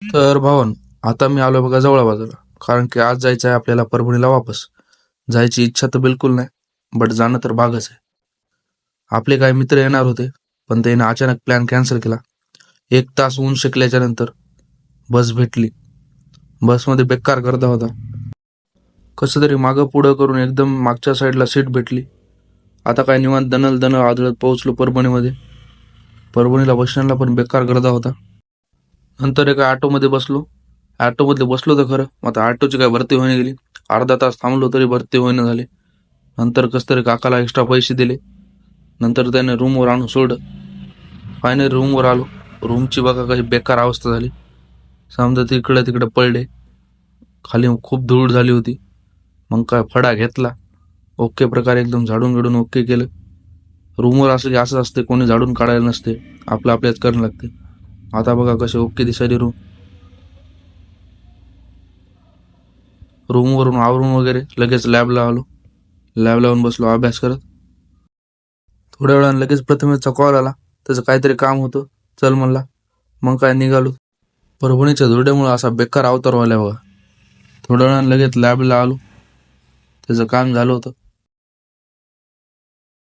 तर भावन, आता मी आलोय बघा जवळ बाजूला. कारण की आज जायचं आहे आपल्याला परभणीला वापस. जायची इच्छा तर बिलकुल नाही, बट जाणं तर भागच आहे. आपले काही मित्र येणार होते, पण त्याने अचानक प्लॅन कॅन्सल केला. 1 तास ऊन शेकल्याच्या नंतर बस भेटली. बसमध्ये बेकार गर्दा होता. कसं तरी मागं पुढं करून एकदम मागच्या साईडला सीट भेटली. आता काय निवांत दणल दणल आदळत पोहोचलो परभणीमध्ये. परभणीला बस स्टँडला पण बेकार गर्दा होता. नंतर एका ऑटोमध्ये बसलो. ऑटोमध्ये बसलो तर खरं, मग आता ऑटोची काय भरती होईना गेली. अर्धा तास थांबलो तरी भरती होईना झाली. नंतर कसं तरी काकाला एक्स्ट्रा पैसे दिले. नंतर त्याने रूमवर आणून सोडलं. फायनली रूमवर आलो. रूमची बघा काही बेकार अवस्था झाली. समजा तिकडे तिकडे पडले. खाली खूप धूळ झाली होती. मग काय फडा घेतला. ओके प्रकारे एकदम झाडून गिडून ओके केलं. रूमवर असं की असं असते, कोणी झाडून काढायला नसते, आपलं आपल्याच करणं लागते. आता बघा कसे ओके दिसायली रूम. रूमवरून आवरून वगैरे लगेच लॅबला आलो. लॅब लावून बसलो अभ्यास करत. थोड्या वेळानं लगेच प्रथमेशचा कॉल आला. त्याचं काहीतरी काम होतं, चल म्हणला. मग काय निघालो. परभणीच्या धुरड्यामुळे असा बेकार अवतार व्हायला बघा. थोड्या वेळानं लगेच लॅबला आलो. त्याचं काम झालं होतं.